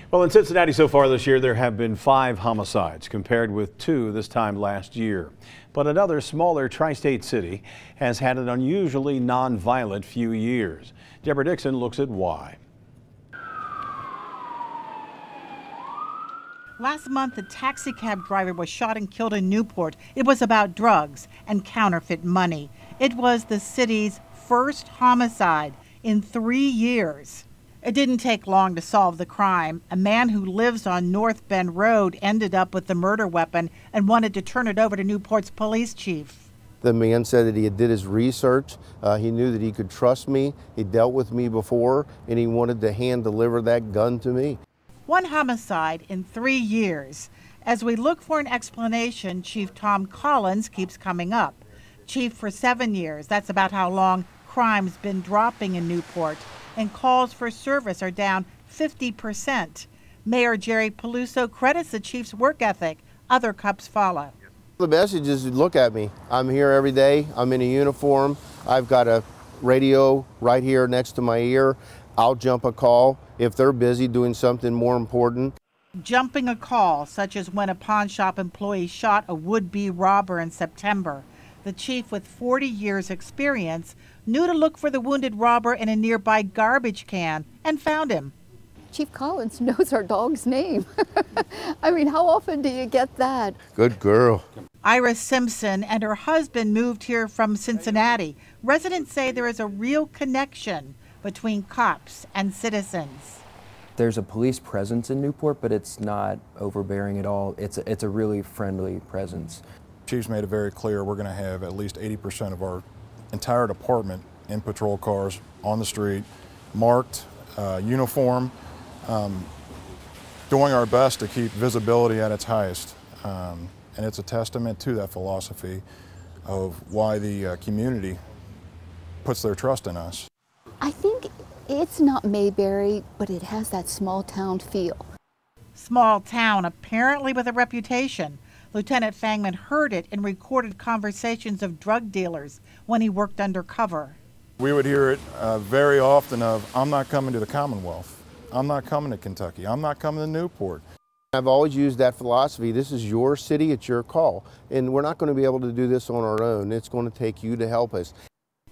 Well, in Cincinnati so far this year, there have been 5 homicides compared with 2 this time last year. But another smaller tri-state city has had an unusually non-violent few years. Deborah Dixon looks at why. Last month, a taxi cab driver was shot and killed in Newport. It was about drugs and counterfeit money. It was the city's first homicide in 3 years. It didn't take long to solve the crime. A man who lives on North Bend Road ended up with the murder weapon and wanted to turn it over to Newport's police chief. The man said that he did his research. He knew that he could trust me. He dealt with me before, and he wanted to hand deliver that gun to me. 1 homicide in 3 years. As we look for an explanation, Chief Tom Collins keeps coming up. Chief for 7 years. That's about how long crime's been dropping in Newport, and calls for service are down 50%. Mayor Jerry Peluso credits the chief's work ethic. Other cops follow. The message is, look at me. I'm here every day. I'm in a uniform. I've got a radio right here next to my ear. I'll jump a call if they're busy doing something more important. Jumping a call, such as when a pawn shop employee shot a would-be robber in September. The chief, with 40 years experience, knew to look for the wounded robber in a nearby garbage can and found him. Chief Collins knows our dog's name. I mean, how often do you get that? Good girl. Iris Simpson and her husband moved here from Cincinnati. Residents say there is a real connection between cops and citizens. There's a police presence in Newport, but it's not overbearing at all. It's a really friendly presence. Chief's made it very clear we're going to have at least 80% of our entire department in patrol cars on the street, marked, uniform, doing our best to keep visibility at its highest. And it's a testament to that philosophy of why the community puts their trust in us. I think it's not Mayberry, but it has that small town feel. Small town, apparently with a reputation. Lieutenant Fangman heard it in recorded conversations of drug dealers when he worked undercover. We would hear it very often of, I'm not coming to the Commonwealth. I'm not coming to Kentucky. I'm not coming to Newport. I've always used that philosophy. This is your city, it's your call. And we're not going to be able to do this on our own. It's going to take you to help us.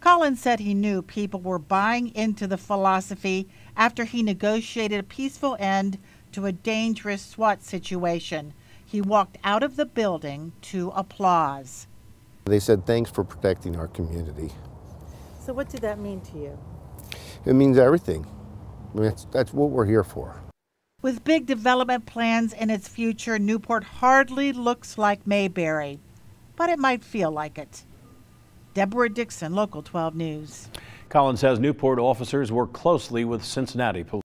Collins said he knew people were buying into the philosophy after he negotiated a peaceful end to a dangerous SWAT situation. He walked out of the building to applause. They said, thanks for protecting our community. So what did that mean to you? It means everything. I mean, that's what we're here for. With big development plans in its future, Newport hardly looks like Mayberry, but it might feel like it. Deborah Dixon, Local 12 News. Collins says Newport officers work closely with Cincinnati police.